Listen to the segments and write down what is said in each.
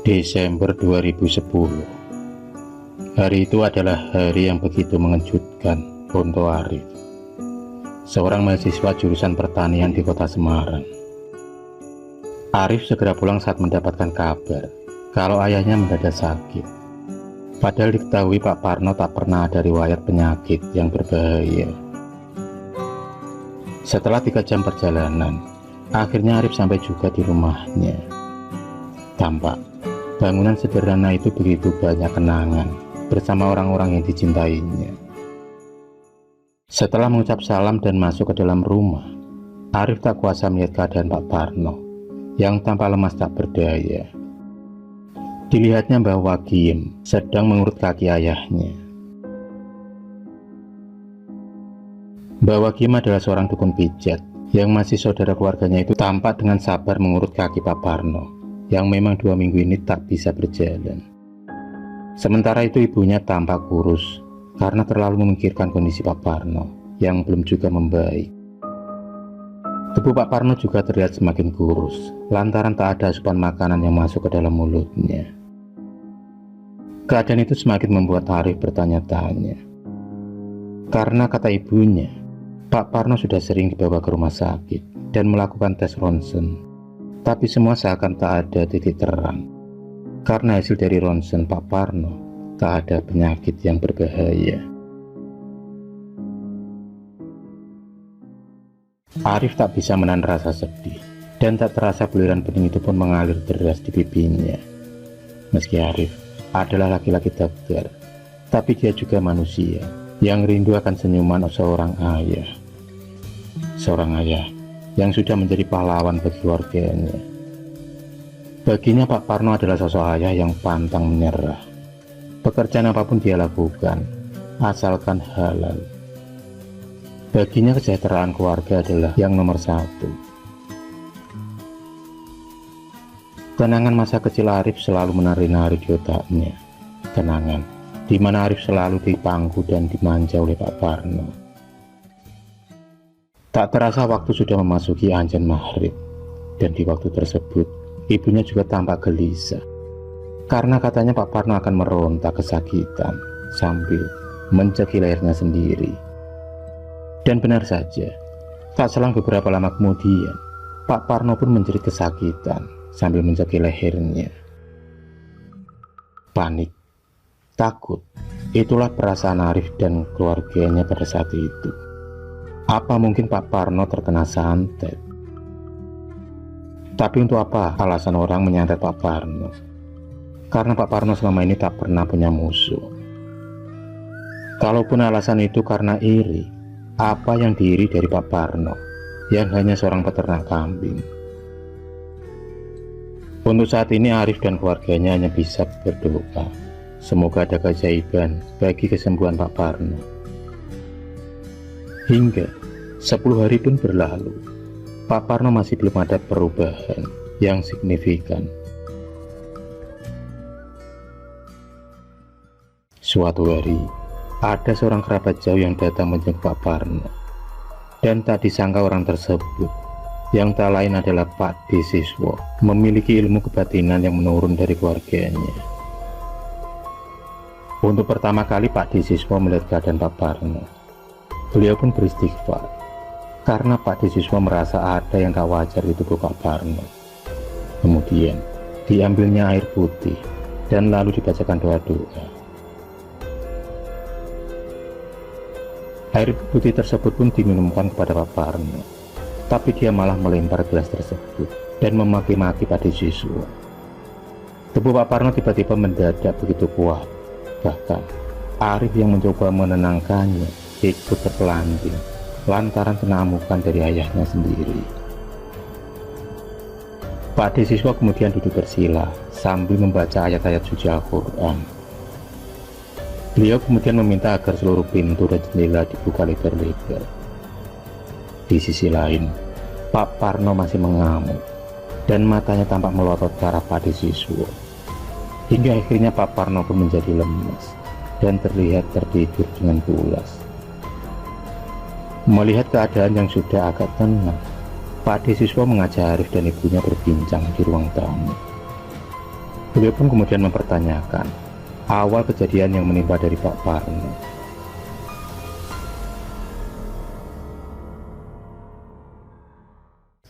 Desember 2010. Hari itu adalah hari yang begitu mengejutkan untuk Arif, seorang mahasiswa jurusan pertanian di kota Semarang. Arif segera pulang saat mendapatkan kabar kalau ayahnya mendadak sakit. Padahal diketahui Pak Parno tak pernah ada riwayat penyakit yang berbahaya. Setelah 3 jam perjalanan, akhirnya Arif sampai juga di rumahnya. Tampak bangunan sederhana itu begitu banyak kenangan bersama orang-orang yang dicintainya. Setelah mengucap salam dan masuk ke dalam rumah, Arif tak kuasa melihat keadaan Pak Parno yang tampak lemas tak berdaya. Dilihatnya bahwa Giem sedang mengurut kaki ayahnya. Bahwa Giem adalah seorang dukun pijat yang masih saudara keluarganya itu tampak dengan sabar mengurut kaki Pak Parno yang memang 2 minggu ini tak bisa berjalan. Sementara itu ibunya tampak kurus karena terlalu memikirkan kondisi Pak Parno yang belum juga membaik. Tubuh Pak Parno juga terlihat semakin kurus lantaran tak ada asupan makanan yang masuk ke dalam mulutnya. Keadaan itu semakin membuat Arif bertanya-tanya. Karena kata ibunya, Pak Parno sudah sering dibawa ke rumah sakit dan melakukan tes ronsen, tapi semua seakan tak ada titik terang. Karena hasil dari ronsen Pak Parno tak ada penyakit yang berbahaya. Arif tak bisa menahan rasa sedih, dan tak terasa buliran bening itu pun mengalir deras di pipinya. Meski Arif adalah laki-laki tegar, tapi dia juga manusia yang rindu akan senyuman seorang ayah. Seorang ayah yang sudah menjadi pahlawan bagi keluarganya. Baginya Pak Parno adalah sosok ayah yang pantang menyerah. Pekerjaan apapun dia lakukan, asalkan halal. Baginya kesejahteraan keluarga adalah yang nomor 1. Kenangan masa kecil Arif selalu menari-nari di otaknya. Kenangan di mana Arif selalu dipangku dan dimanja oleh Pak Parno. Tak terasa waktu sudah memasuki azan maghrib, dan di waktu tersebut ibunya juga tampak gelisah. Karena katanya Pak Parno akan meronta kesakitan sambil mencekik lehernya sendiri. Dan benar saja, tak selang beberapa lama kemudian, Pak Parno pun menjerit kesakitan sambil mencekik lehernya. Panik, takut, itulah perasaan Arif dan keluarganya pada saat itu. Apa mungkin Pak Parno terkena santet? Tapi untuk apa alasan orang menyantet Pak Parno? Karena Pak Parno selama ini tak pernah punya musuh. Kalaupun alasan itu karena iri, apa yang diiri dari Pak Parno yang hanya seorang peternak kambing? Untuk saat ini Arif dan keluarganya hanya bisa berdoa semoga ada keajaiban bagi kesembuhan Pak Parno. Hingga 10 hari pun berlalu, Pak Parno masih belum ada perubahan yang signifikan. Suatu hari, ada seorang kerabat jauh yang datang menjenguk Pak Parno, dan tak disangka orang tersebut yang tak lain adalah Pak D. Siswo, memiliki ilmu kebatinan yang menurun dari keluarganya. Untuk pertama kali Pak D. Siswo melihat keadaan Pak Parno, beliau pun beristighfar karena Pak D. Siswo merasa ada yang tak wajar di tubuh Pak Parno. Kemudian diambilnya air putih dan lalu dibacakan doa-doa. Air putih tersebut pun diminumkan kepada Pak Parno, tapi dia malah melempar gelas tersebut dan memaki-maki Pak D. Siswo. Tubuh Pak Parno tiba-tiba mendadak begitu kuat. Bahkan Arif yang mencoba menenangkannya ikut terpelanting lantaran kena amukan dari ayahnya sendiri. Pak D. Siswo kemudian duduk bersila sambil membaca ayat-ayat suci Al-Quran. Beliau kemudian meminta agar seluruh pintu dan jendela dibuka lebar-lebar. Di sisi lain, Pak Parno masih mengamuk dan matanya tampak melotot ke arah Pak D. Siswo. Hingga akhirnya Pak Parno pun menjadi lemas dan terlihat tertidur dengan pulas. Melihat keadaan yang sudah agak tenang, Pak D. Siswo mengajak Arif dan ibunya berbincang di ruang tamu. Beliau pun kemudian mempertanyakan awal kejadian yang menimpa dari Pak Parno.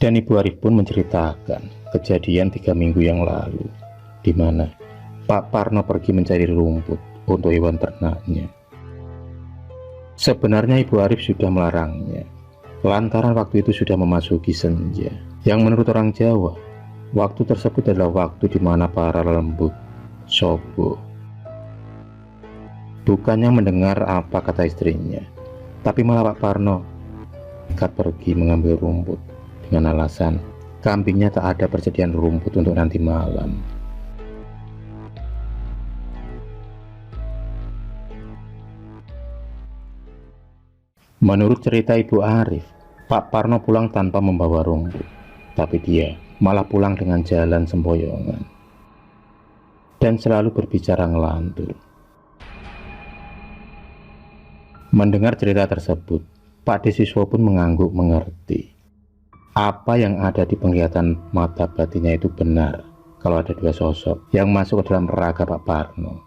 Dan Ibu Arif pun menceritakan kejadian 3 minggu yang lalu, di mana Pak Parno pergi mencari rumput untuk hewan ternaknya. Sebenarnya Ibu Arif sudah melarangnya, lantaran waktu itu sudah memasuki senja, yang menurut orang Jawa, waktu tersebut adalah waktu di mana para lembut sobo. Bukannya mendengar apa kata istrinya, tapi malah Pak Parno nekat pergi mengambil rumput dengan alasan kambingnya tak ada persediaan rumput untuk nanti malam. Menurut cerita Ibu Arif, Pak Parno pulang tanpa membawa rumput, tapi dia malah pulang dengan jalan sempoyongan dan selalu berbicara ngelantur. Mendengar cerita tersebut, Pak Desiswo pun mengangguk mengerti. Apa yang ada di penglihatan mata batinnya itu benar kalau ada 2 sosok yang masuk ke dalam raga Pak Parno.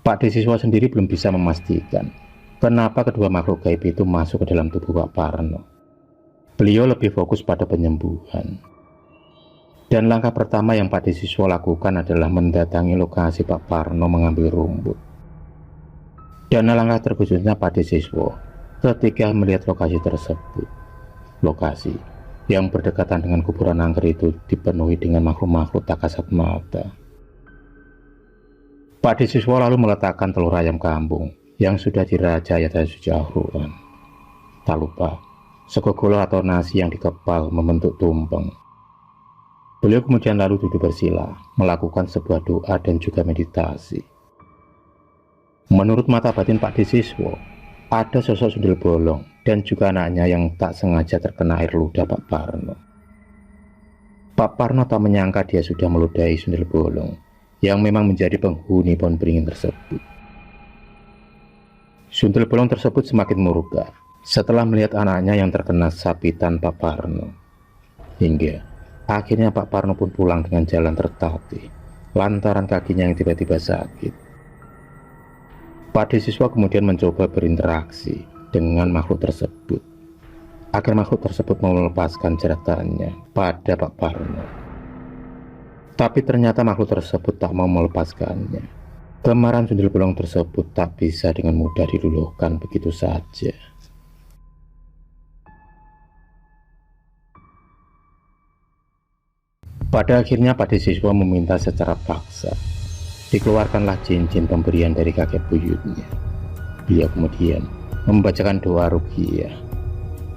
Pak Desiswo sendiri belum bisa memastikan kenapa kedua makhluk gaib itu masuk ke dalam tubuh Pak Parno. Beliau lebih fokus pada penyembuhan. Dan langkah pertama yang Pak Desiswo lakukan adalah mendatangi lokasi Pak Parno mengambil rumput. Dan langkah terkejutnya Pak Desiswo ketika melihat lokasi tersebut. Lokasi yang berdekatan dengan kuburan angker itu dipenuhi dengan makhluk-makhluk tak kasat mata. Pak Desiswo lalu meletakkan telur ayam kampung yang sudah diraja ayat suci Al-Quran. Tak lupa sego golo atau nasi yang dikepal membentuk tumpeng. Beliau kemudian lalu duduk bersila, melakukan sebuah doa dan juga meditasi. Menurut mata batin Pak Desiswo, ada sosok sundel bolong dan juga anaknya yang tak sengaja terkena air ludah Pak Parno. Pak Parno tak menyangka dia sudah meludahi sundel bolong yang memang menjadi penghuni pohon beringin tersebut. Sundel bolong tersebut semakin murka setelah melihat anaknya yang terkena sapitan Pak Parno. Hingga akhirnya Pak Parno pun pulang dengan jalan tertatih lantaran kakinya yang tiba-tiba sakit. Pak Desiswo kemudian mencoba berinteraksi dengan makhluk tersebut agar makhluk tersebut mau melepaskan jeratannya pada Pak Parno. Tapi ternyata makhluk tersebut tak mau melepaskannya. Kemarahan sundel bolong tersebut tak bisa dengan mudah diluluhkan begitu saja. Pada akhirnya Pak Desiswo meminta secara paksa dikeluarkanlah cincin pemberian dari kakek buyutnya. Beliau kemudian membacakan doa ruqyah.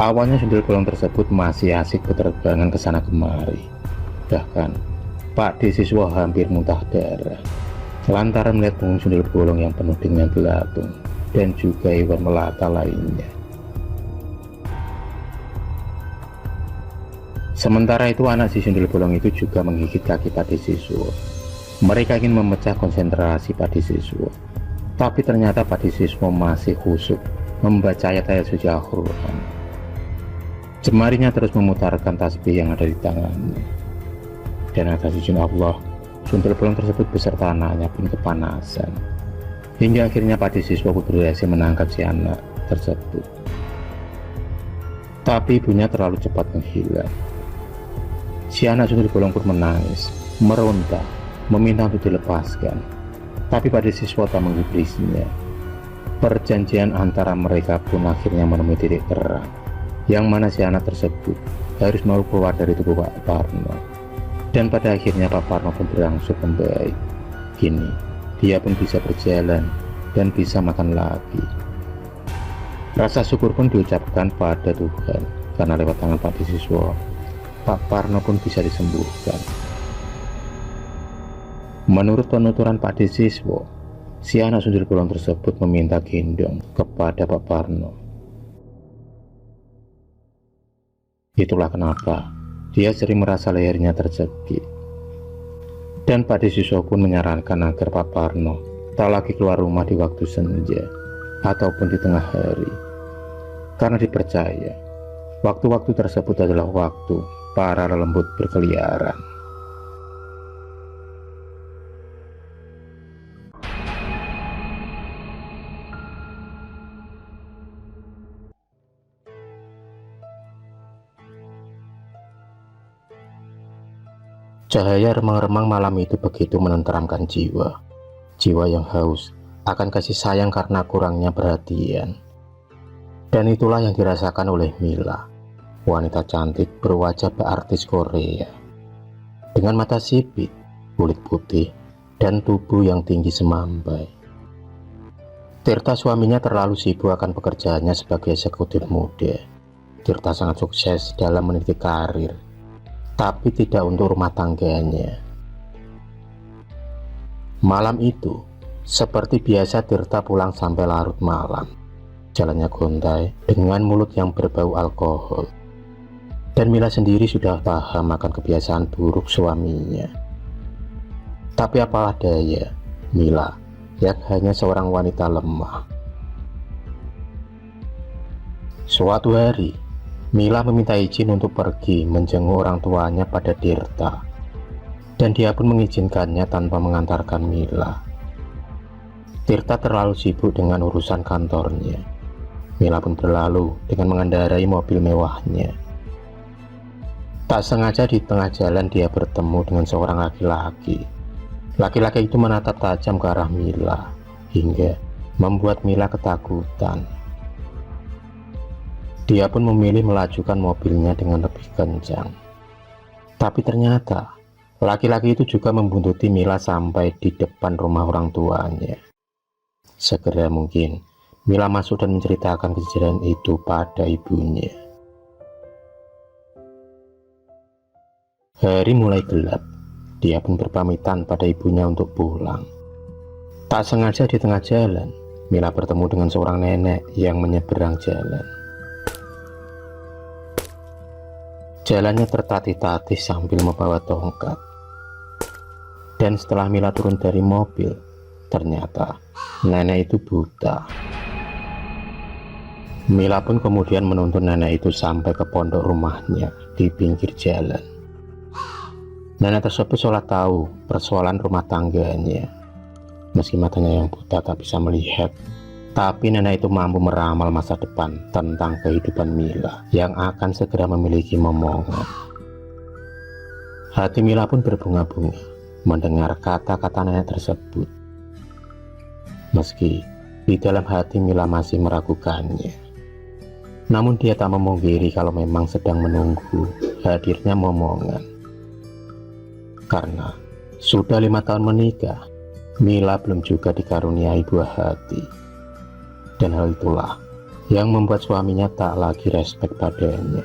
Awalnya sundel bolong tersebut masih asik berterbangan ke sana kemari. Bahkan Pak Desiswo hampir muntah darah lantaran melihat punggung sundel bolong yang penuh dengan belatung dan juga hewan melata lainnya. Sementara itu anak si sundel bolong itu juga menggigit kaki Pak Desiswo. Mereka ingin memecah konsentrasi Pak Desiswo, tapi ternyata Pak Desiswo masih khusyuk membaca ayat-ayat suci Al-Quran. Jemarinya terus memutarkan tasbih yang ada di tangannya. Dan atas izin Allah, sundel bolong tersebut beserta anaknya pun kepanasan. Hingga akhirnya Pak Desiswo berhasil menangkap si anak tersebut. Tapi ibunya terlalu cepat menghilang. Si anak sundel bolong pun menangis, meronta, meminta untuk dilepaskan, tapi Pak Desiswo tak menggubrisnya. Perjanjian antara mereka pun akhirnya menemui titik terang, yang mana si anak tersebut harus mau keluar dari tubuh Pak Parno. Dan pada akhirnya Pak Parno pun berangsur membaik. Kini dia pun bisa berjalan dan bisa makan lagi. Rasa syukur pun diucapkan pada Tuhan karena lewat tangan Pak Desiswo, Pak Parno pun bisa disembuhkan. Menurut penuturan Pak Desiswo, si anak sundel bolong tersebut meminta gendong kepada Pak Parno. Itulah kenapa dia sering merasa lehernya tercekik. Dan Pak Desiswo pun menyarankan agar Pak Parno tak lagi keluar rumah di waktu senja ataupun di tengah hari, karena dipercaya waktu-waktu tersebut adalah waktu para lelembut berkeliaran. Cahaya remang-remang malam itu begitu menenteramkan jiwa. Jiwa yang haus akan kasih sayang karena kurangnya perhatian. Dan itulah yang dirasakan oleh Mila, wanita cantik berwajah artis Korea. Dengan mata sipit, kulit putih, dan tubuh yang tinggi semambai. Tirta suaminya terlalu sibuk akan pekerjaannya sebagai eksekutif muda. Tirta sangat sukses dalam meniti karir, tapi tidak untuk rumah tangganya. Malam itu, seperti biasa Tirta pulang sampai larut malam. Jalannya gontai dengan mulut yang berbau alkohol. Dan Mila sendiri sudah paham akan kebiasaan buruk suaminya. Tapi apalah daya, Mila yang hanya seorang wanita lemah. Suatu hari, Mila meminta izin untuk pergi menjenguk orang tuanya pada Tirta. Dan dia pun mengizinkannya tanpa mengantarkan Mila. Tirta terlalu sibuk dengan urusan kantornya. Mila pun berlalu dengan mengendarai mobil mewahnya. Tak sengaja di tengah jalan dia bertemu dengan seorang laki-laki. Laki-laki itu menatap tajam ke arah Mila hingga membuat Mila ketakutan. Dia pun memilih melajukan mobilnya dengan lebih kencang. Tapi ternyata laki-laki itu juga membuntuti Mila sampai di depan rumah orang tuanya. Segera mungkin Mila masuk dan menceritakan kejadian itu pada ibunya. Hari mulai gelap. Dia pun berpamitan pada ibunya untuk pulang. Tak sengaja di tengah jalan, Mila bertemu dengan seorang nenek yang menyeberang jalan. Jalannya tertatih-tatih sambil membawa tongkat. Dan setelah Mila turun dari mobil, ternyata nenek itu buta. Mila pun kemudian menuntun nenek itu sampai ke pondok rumahnya di pinggir jalan. Nenek tersebut seolah tahu persoalan rumah tangganya. Meski matanya yang buta tak bisa melihat, tapi nenek itu mampu meramal masa depan tentang kehidupan Mila yang akan segera memiliki momongan. Hati Mila pun berbunga-bunga mendengar kata-kata nenek tersebut. Meski di dalam hati Mila masih meragukannya, namun dia tak memungkiri kalau memang sedang menunggu hadirnya momongan. Karena sudah 5 tahun menikah, Mila belum juga dikaruniai buah hati. Dan hal itulah yang membuat suaminya tak lagi respek padanya.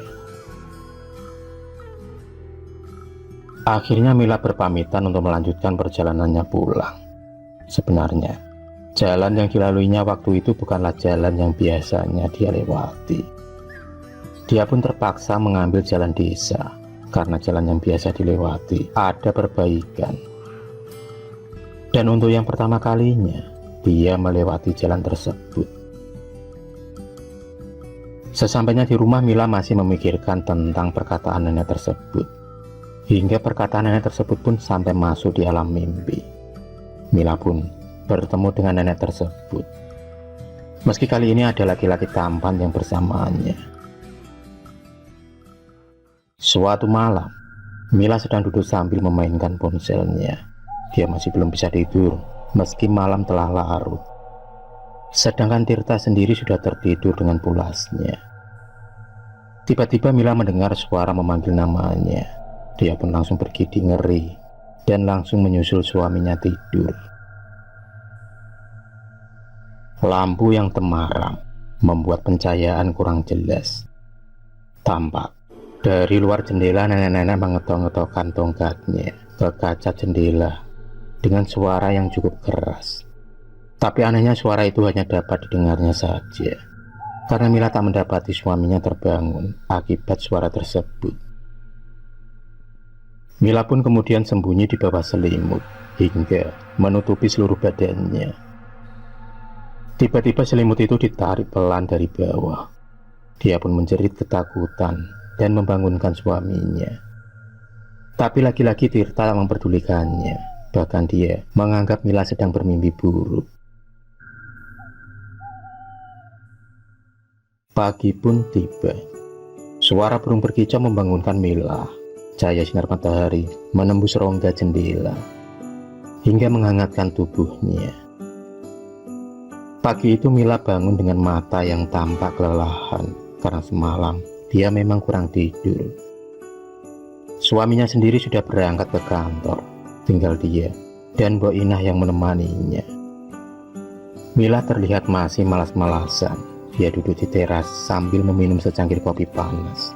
Akhirnya Mila berpamitan untuk melanjutkan perjalanannya pulang. Sebenarnya, jalan yang dilaluinya waktu itu bukanlah jalan yang biasanya dia lewati. Dia pun terpaksa mengambil jalan desa, karena jalan yang biasa dilewati ada perbaikan. Dan untuk yang pertama kalinya, dia melewati jalan tersebut. Sesampainya di rumah, Mila masih memikirkan tentang perkataan nenek tersebut. Hingga perkataan nenek tersebut pun sampai masuk di alam mimpi. Mila pun bertemu dengan nenek tersebut. Meski kali ini ada laki-laki tampan yang bersamanya. Suatu malam, Mila sedang duduk sambil memainkan ponselnya. Dia masih belum bisa tidur, meski malam telah larut. Sedangkan Tirta sendiri sudah tertidur dengan pulasnya. Tiba-tiba Mila mendengar suara memanggil namanya. Dia pun langsung bergigi ngeri dan langsung menyusul suaminya tidur. Lampu yang temaram membuat pencahayaan kurang jelas. Tampak dari luar jendela nenek-nenek mengetok-ngetokkan tongkatnya ke kaca jendela dengan suara yang cukup keras. Tapi anehnya suara itu hanya dapat didengarnya saja, karena Mila tak mendapati suaminya terbangun akibat suara tersebut. Mila pun kemudian sembunyi di bawah selimut hingga menutupi seluruh badannya. Tiba-tiba selimut itu ditarik pelan dari bawah. Dia pun menjerit ketakutan dan membangunkan suaminya. Tapi laki-laki Tirta tak memperdulikannya. Bahkan dia menganggap Mila sedang bermimpi buruk. Pagi pun tiba. Suara burung berkicau membangunkan Mila. Cahaya sinar matahari menembus rongga jendela hingga menghangatkan tubuhnya. Pagi itu Mila bangun dengan mata yang tampak kelelahan karena semalam dia memang kurang tidur. Suaminya sendiri sudah berangkat ke kantor, tinggal dia dan Mbok Inah yang menemaninya. Mila terlihat masih malas-malasan. Dia duduk di teras sambil meminum secangkir kopi panas.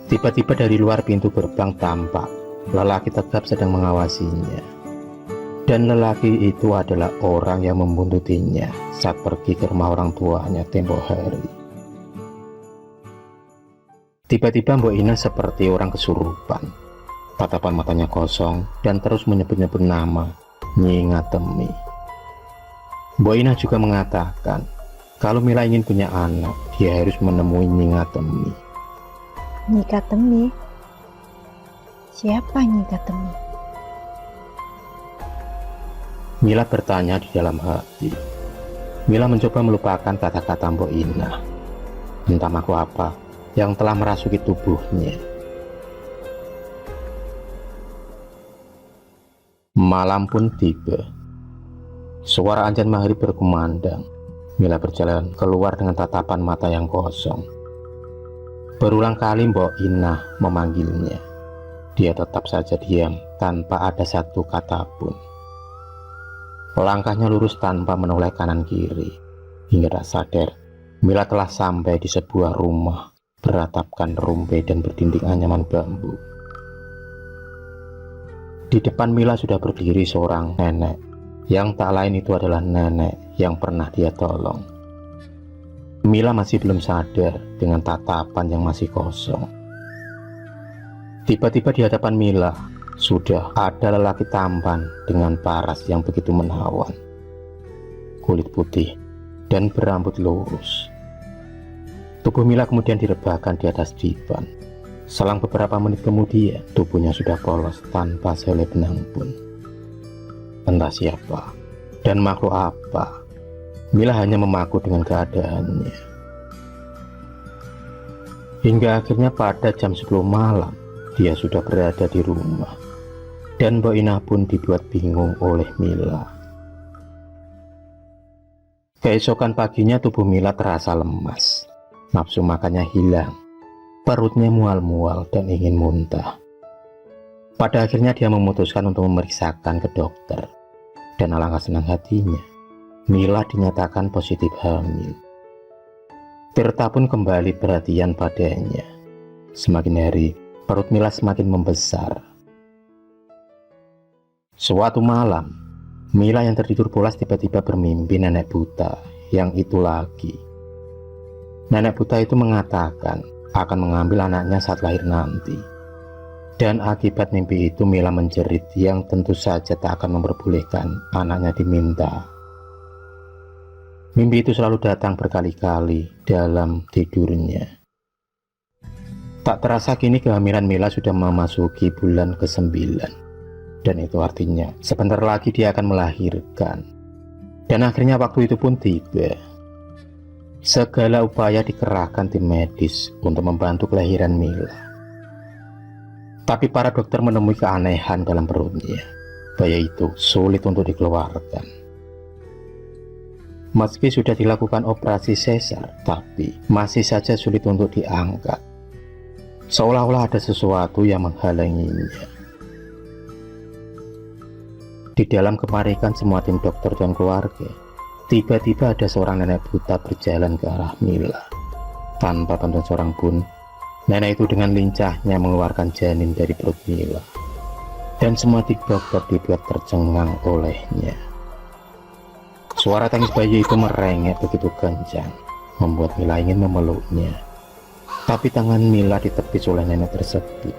Tiba-tiba dari luar pintu gerbang tampak lelaki tegap sedang mengawasinya. Dan lelaki itu adalah orang yang membuntutinya saat pergi ke rumah orang tuanya tempo hari. Tiba-tiba Mbok Inah seperti orang kesurupan. Tatapan matanya kosong dan terus menyebut-nyebut nama Nyi Ngatemi. Mbok Inah juga mengatakan kalau Mila ingin punya anak, dia harus menemui Nyi Ngatemi. Nyi Ngatemi? Siapa Nyi Ngatemi? Mila bertanya di dalam hati. Mila mencoba melupakan kata-kata Mbok Inah. Entah makhluk apa yang telah merasuki tubuhnya. Malam pun tiba. Suara azan maghrib berkumandang. Mila berjalan keluar dengan tatapan mata yang kosong. Berulang kali Mbok Inah memanggilnya. Dia tetap saja diam tanpa ada satu kata pun. Langkahnya lurus tanpa menoleh kanan kiri. Hingga tak sadar, Mila telah sampai di sebuah rumah beratapkan rumpe dan berdinding anyaman bambu. Di depan Mila sudah berdiri seorang nenek, yang tak lain itu adalah nenek yang pernah dia tolong. Mila masih belum sadar dengan tatapan yang masih kosong. Tiba-tiba di hadapan Mila sudah ada lelaki tampan dengan paras yang begitu menawan, kulit putih dan berambut lurus. Tubuh Mila kemudian direbahkan di atas divan. Selang beberapa menit kemudian, tubuhnya sudah polos tanpa sehelai benang pun. Entah siapa dan makhluk apa, Mila hanya memaku dengan keadaannya. Hingga akhirnya pada jam 10 malam, dia sudah berada di rumah. Dan Mbok Inah pun dibuat bingung oleh Mila. Keesokan paginya tubuh Mila terasa lemas. Nafsu makannya hilang. Perutnya mual-mual dan ingin muntah. Pada akhirnya dia memutuskan untuk memeriksakan ke dokter. Dan alangkah senang hatinya, Mila dinyatakan positif hamil. Tirta pun kembali perhatian padanya. Semakin hari, perut Mila semakin membesar. Suatu malam, Mila yang tertidur pulas tiba-tiba bermimpi nenek buta yang itu lagi. Nenek buta itu mengatakan akan mengambil anaknya saat lahir nanti. Dan akibat mimpi itu Mila menjerit yang tentu saja tak akan memperbolehkan anaknya diminta. Mimpi itu selalu datang berkali-kali dalam tidurnya. Tak terasa kini kehamilan Mila sudah memasuki bulan ke-9. Dan itu artinya sebentar lagi dia akan melahirkan. Dan akhirnya waktu itu pun tiba. Segala upaya dikerahkan tim medis untuk membantu kelahiran Mila. Tapi para dokter menemui keanehan dalam perutnya. Bayi itu sulit untuk dikeluarkan. Meski sudah dilakukan operasi sesar, tapi masih saja sulit untuk diangkat. Seolah-olah ada sesuatu yang menghalanginya. Di dalam kepanikan semua tim dokter dan keluarga, tiba-tiba ada seorang nenek buta berjalan ke arah Mila. Tanpa bantuan seorang pun, nenek itu dengan lincahnya mengeluarkan janin dari perut Mila. Dan semua tim dokter dibuat tercengang olehnya. Suara tangis bayi itu merengek begitu kencang, membuat Mila ingin memeluknya. Tapi tangan Mila ditepis oleh nenek tersebut.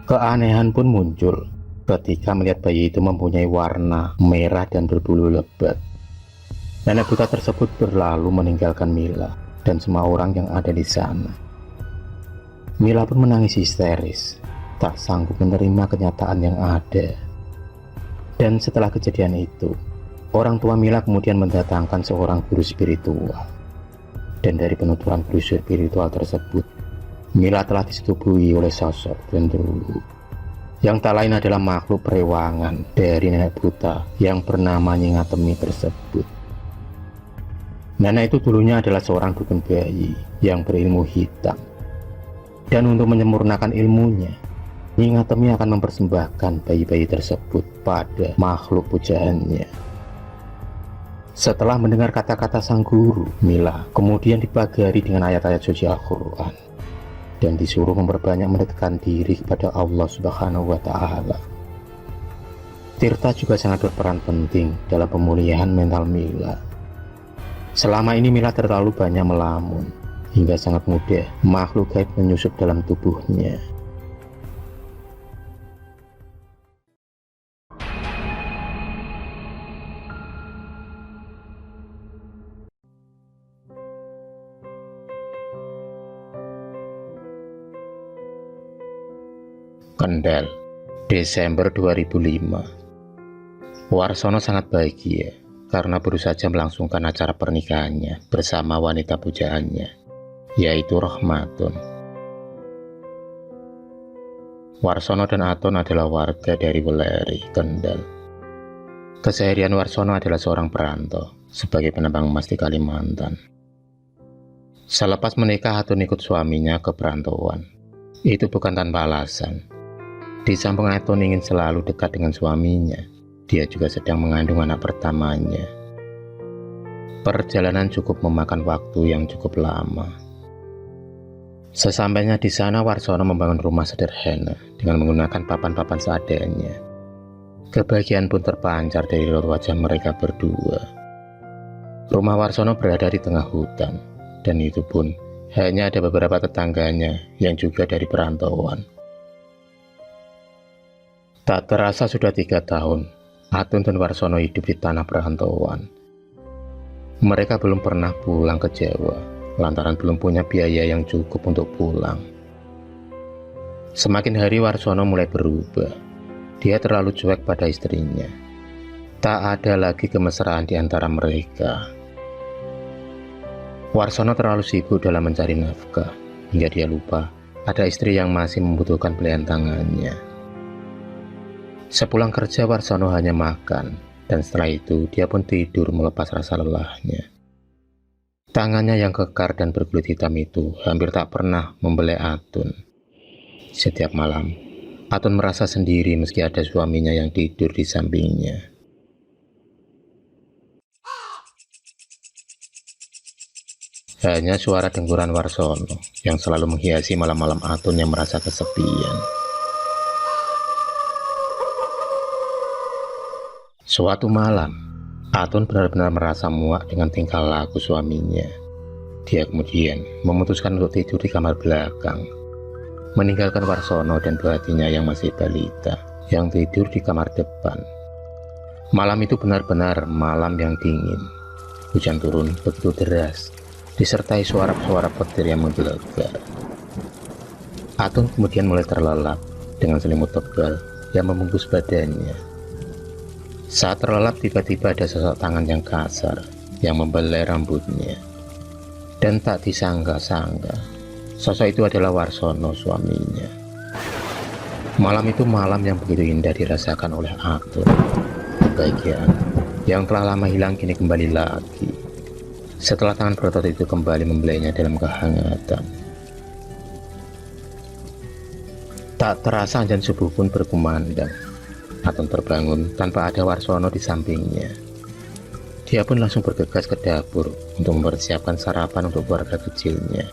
Keanehan pun muncul ketika melihat bayi itu mempunyai warna merah dan berbulu lebat. Nenek buta tersebut berlalu meninggalkan Mila dan semua orang yang ada di sana. Mila pun menangis histeris, tak sanggup menerima kenyataan yang ada. Dan setelah kejadian itu, orang tua Mila kemudian mendatangkan seorang guru spiritual. Dan dari penuturan guru spiritual tersebut, Mila telah disetubuhi oleh sosok gendruwo yang tak lain adalah makhluk perewangan dari nenek buta yang bernama Nyi Ngatemi tersebut. Nenek itu dulunya adalah seorang dukun bayi yang berilmu hitam, dan untuk menyempurnakan ilmunya, Nyi Ngatemi akan mempersembahkan bayi-bayi tersebut pada makhluk pujaannya. Setelah mendengar kata-kata sang guru, Mila kemudian dipagari dengan ayat-ayat suci Al-Quran dan disuruh memperbanyak mendekatkan diri kepada Allah Subhanahu wa Ta'ala. Tirta juga sangat berperan penting dalam pemulihan mental Mila. Selama ini Mila terlalu banyak melamun, hingga sangat mudah makhluk gaib menyusup dalam tubuhnya. Kendal, Desember 2005. Warsono sangat bahagia karena baru saja melangsungkan acara pernikahannya bersama wanita pujaannya, yaitu Rahmatun. Warsono dan Aton adalah warga dari Weleri, Kendal. Keseharian Warsono adalah seorang perantau sebagai penambang emas di Kalimantan. Selepas menikah, Aton ikut suaminya ke perantauan. Itu bukan tanpa alasan. Di samping Aton ingin selalu dekat dengan suaminya, dia juga sedang mengandung anak pertamanya. Perjalanan cukup memakan waktu yang cukup lama. Sesampainya di sana, Warsono membangun rumah sederhana dengan menggunakan papan-papan seadanya. Kebahagiaan pun terpancar dari raut wajah mereka berdua. Rumah Warsono berada di tengah hutan, dan itu pun hanya ada beberapa tetangganya yang juga dari perantauan. Tak terasa sudah 3 tahun, Aton dan Warsono hidup di tanah perantauan. Mereka belum pernah pulang ke Jawa, lantaran belum punya biaya yang cukup untuk pulang. Semakin hari Warsono mulai berubah. Dia terlalu cuek pada istrinya. Tak ada lagi kemesraan di antara mereka. Warsono terlalu sibuk dalam mencari nafkah, hingga dia lupa ada istri yang masih membutuhkan belahan tangannya. Sepulang kerja, Warsono hanya makan, dan setelah itu dia pun tidur melepas rasa lelahnya. Tangannya yang kekar dan berkulit hitam itu hampir tak pernah membelai Aton. Setiap malam, Aton merasa sendiri meski ada suaminya yang tidur di sampingnya. Hanya suara dengkuran Warsono yang selalu menghiasi malam-malam Aton yang merasa kesepian. Suatu malam, Aton benar-benar merasa muak dengan tingkah laku suaminya. Dia kemudian memutuskan untuk tidur di kamar belakang, meninggalkan Warsono dan buatinya yang masih balita, yang tidur di kamar depan. Malam itu benar-benar malam yang dingin. Hujan turun begitu deras, disertai suara-suara petir yang menggelegar. Aton kemudian mulai terlelap dengan selimut tebal yang membungkus badannya. Saat terlelap, tiba-tiba ada sosok tangan yang kasar yang membelai rambutnya. Dan tak disangka-sangka, sosok itu adalah Warsono, suaminya. Malam itu malam yang begitu indah dirasakan oleh Aton. Kebahagiaan yang telah lama hilang kini kembali lagi, setelah tangan berotot itu kembali membelainya dalam kehangatan. Tak terasa azan subuh pun berkumandang. Aton terbangun tanpa ada Warsono di sampingnya. Dia pun langsung bergegas ke dapur untuk mempersiapkan sarapan untuk keluarga kecilnya.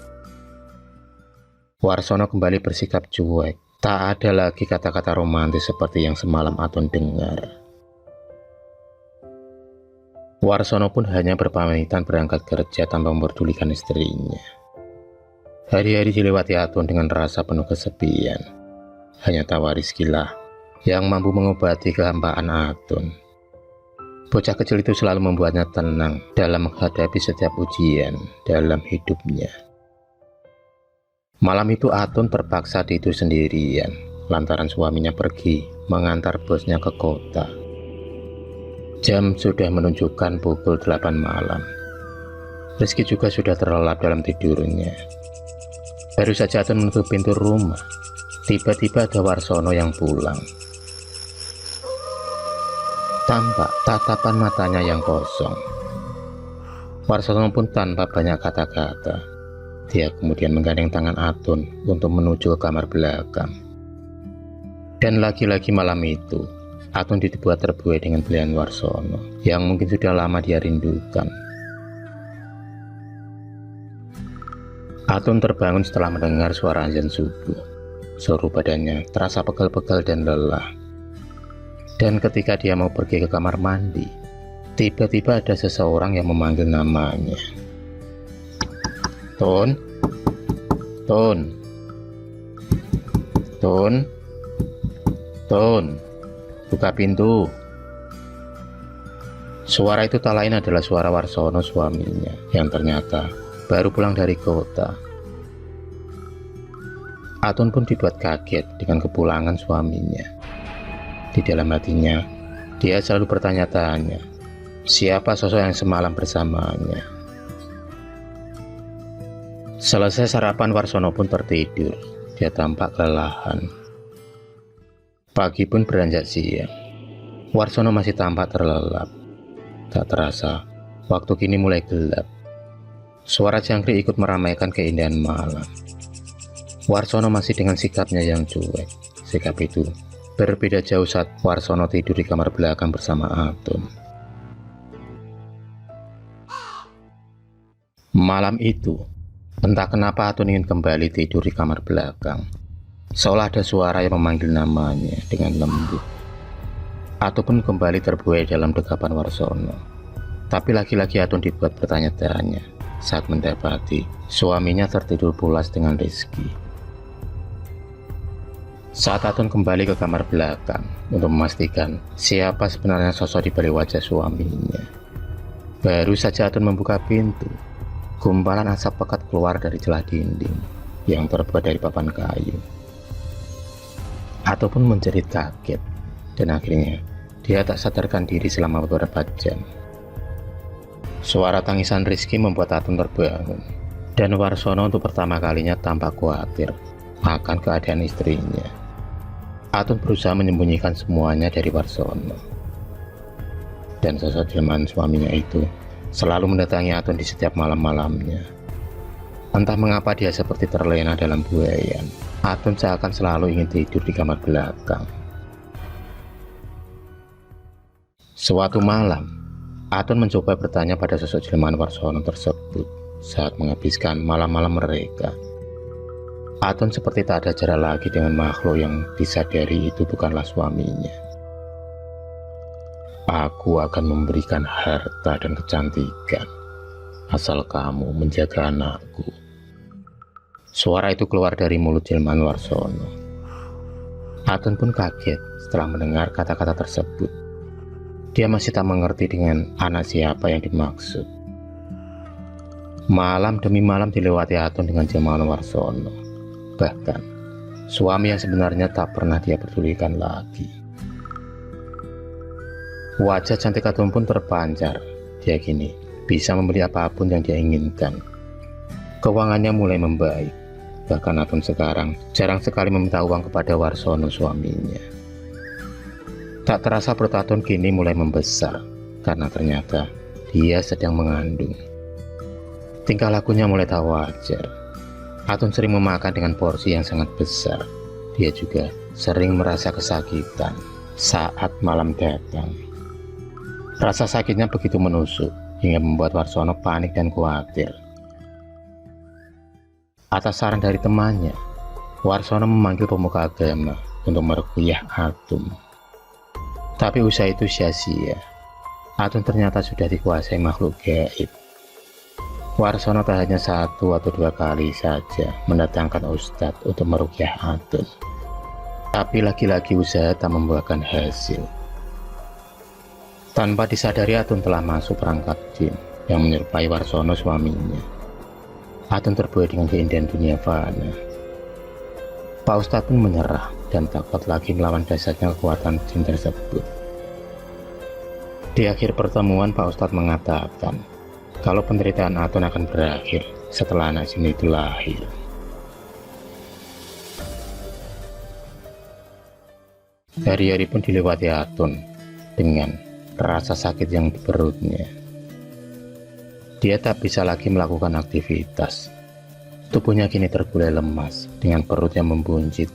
Warsono kembali bersikap cuek. Tak ada lagi kata-kata romantis seperti yang semalam Aton dengar. Warsono pun hanya berpamitan berangkat kerja tanpa memperdulikan istrinya. Hari-hari dilewati Aton dengan rasa penuh kesepian. Hanya Tawarizkilah yang mampu mengobati kehampaan Aton. Bocah kecil itu selalu membuatnya tenang dalam menghadapi setiap ujian dalam hidupnya. Malam itu Aton terpaksa tidur sendirian lantaran suaminya pergi mengantar bosnya ke kota. Jam sudah menunjukkan pukul 8 malam. Rizky juga sudah terlelap dalam tidurnya. Baru saja Atun menutup pintu rumah, tiba-tiba ada Warsono yang pulang. Tampak tatapan matanya yang kosong. Warsono pun tanpa banyak kata-kata, dia kemudian menggandeng tangan Atun untuk menuju ke kamar belakang. Dan lagi-lagi malam itu, Atun dibuat terbuai dengan pilihan Warsono yang mungkin sudah lama dia rindukan. Atun terbangun setelah mendengar suara azan subuh. Seluruh badannya terasa pegal-pegal dan lelah. Dan ketika dia mau pergi ke kamar mandi, tiba-tiba ada seseorang yang memanggil namanya. Tun, Tun, Tun, Tun, buka pintu. Suara itu tak lain adalah suara Warsono, suaminya, yang ternyata baru pulang dari kota. Atun pun dibuat kaget dengan kepulangan suaminya. Di dalam hatinya, dia selalu bertanya-tanya, siapa sosok yang semalam bersamanya. Selesai sarapan, Warsono pun tertidur. Dia tampak kelelahan. Pagi pun beranjak siang. Warsono masih tampak terlelap. Tak terasa, waktu kini mulai gelap. Suara jangkrik ikut meramaikan keindahan malam. Warsono masih dengan sikapnya yang cuek. Sikap itu berbeda jauh saat Warsono tidur di kamar belakang bersama Atun. Malam itu, entah kenapa Atun ingin kembali tidur di kamar belakang. Seolah ada suara yang memanggil namanya dengan lembut. Atun pun kembali terbuai dalam dekapan Warsono. Tapi lagi-lagi Atun dibuat bertanya-tanya saat mendapati suaminya tertidur pulas dengan Rizky. Saat Atun kembali ke kamar belakang untuk memastikan siapa sebenarnya sosok di balik wajah suaminya, baru saja Atun membuka pintu, gumpalan asap pekat keluar dari celah dinding yang terbuat dari papan kayu. Atun pun menjerit kaget, dan akhirnya dia tak sadarkan diri selama beberapa jam. Suara tangisan Rizky membuat Atun terbangun, dan Warsono untuk pertama kalinya tampak khawatir akan keadaan istrinya. Atun berusaha menyembunyikan semuanya dari Warsono. Dan sosok jelmaan suaminya itu selalu mendatangi Atun di setiap malam-malamnya. Entah mengapa dia seperti terlena dalam buayan. Atun seakan selalu ingin tidur di kamar belakang. Suatu malam, Atun mencoba bertanya pada sosok jelmaan Warsono tersebut saat menghabiskan malam-malam mereka. Atun seperti tak ada jarak lagi dengan makhluk yang disadari itu bukanlah suaminya. Aku akan memberikan harta dan kecantikan, asal kamu menjaga anakku. Suara itu keluar dari mulut jelmaan Warsono. Atun pun kaget setelah mendengar kata-kata tersebut. Dia masih tak mengerti dengan anak siapa yang dimaksud. Malam demi malam dilewati Atun dengan jelmaan Warsono. Bahkan, suami yang sebenarnya tak pernah dia pedulikan lagi. Wajah cantik Atun pun terpancar. Dia kini bisa membeli apapun yang dia inginkan. Keuangannya mulai membaik. Bahkan Atun sekarang jarang sekali meminta uang kepada Warsono, suaminya. Tak terasa perut Atun kini mulai membesar, karena ternyata dia sedang mengandung. Tingkah lakunya mulai tak wajar. Atun sering memakan dengan porsi yang sangat besar. Dia juga sering merasa kesakitan saat malam datang. Rasa sakitnya begitu menusuk hingga membuat Warsono panik dan khawatir. Atas saran dari temannya, Warsono memanggil pemuka agama untuk meruqyah Atun. Tapi usaha itu sia-sia. Atun ternyata sudah dikuasai makhluk gaib. Warsono tak hanya 1 atau 2 kali saja mendatangkan ustadz untuk meruqyah Atun, tapi lagi-lagi usaha tak membuahkan hasil. Tanpa disadari Atun telah masuk perangkap jin yang menyerupai Warsono, suaminya. Atun terbuai dengan keindahan dunia fana. Pak Ustadz pun menyerah dan tak kuat lagi melawan dahsyatnya kekuatan jin tersebut. Di akhir pertemuan, Pak Ustadz mengatakan kalau penderitaan Atun akan berakhir setelah anak jin itu lahir. Hari-hari pun dilewati Atun dengan rasa sakit yang di perutnya. Dia tak bisa lagi melakukan aktivitas. Tubuhnya kini tergulai lemas dengan perut yang membuncit.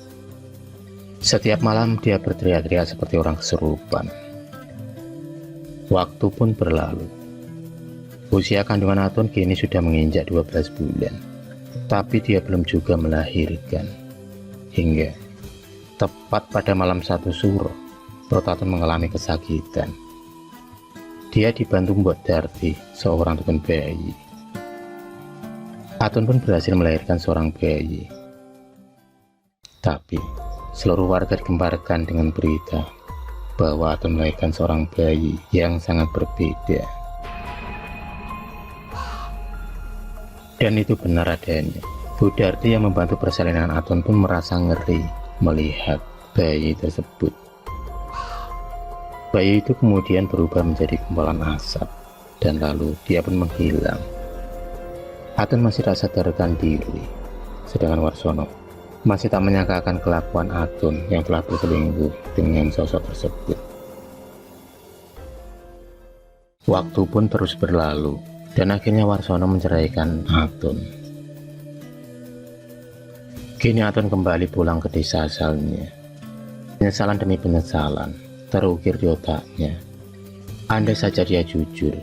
Setiap malam dia berteriak-teriak seperti orang kesurupan. Waktu pun berlalu. Usia kandungan Atun kini sudah menginjak 12 bulan. Tapi dia belum juga melahirkan. Hingga tepat pada malam 1 Suro, perut Atun mengalami kesakitan. Dia dibantu Mbok Darti, seorang tukang bayi. Atun pun berhasil melahirkan seorang bayi. Tapi seluruh warga digemparkan dengan berita bahwa Atun melahirkan seorang bayi yang sangat berbeda. Dan itu benar adanya. Bu Darti yang membantu persalinan Atun pun merasa ngeri melihat bayi tersebut. Bayi itu kemudian berubah menjadi gumpalan asap, dan lalu dia pun menghilang. Atun masih tak sadarkan diri, sedangkan Warsono masih tak menyangka akan kelakuan Atun yang telah berselingkuh dengan sosok tersebut. Waktu pun terus berlalu, dan akhirnya Warsono menceraikan Atun. Kini Atun kembali pulang ke desa asalnya. Penyesalan demi penyesalan terukir di otaknya. Andai saja dia jujur,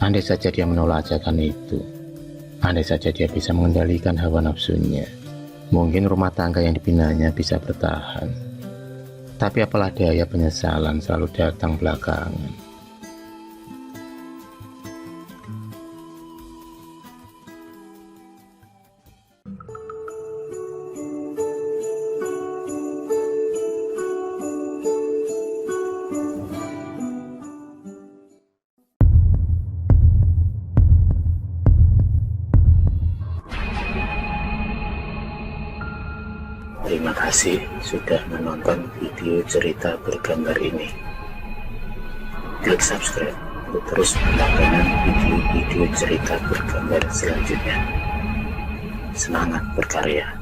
andai saja dia menolak ajakan itu, andai saja dia bisa mengendalikan hawa nafsunya, mungkin rumah tangga yang dibinanya bisa bertahan. Tapi apalah daya, penyesalan selalu datang belakangan. Terima kasih sudah menonton video cerita bergambar ini. Klik subscribe untuk terus mendapatkan video-video cerita bergambar selanjutnya. Semangat berkarya.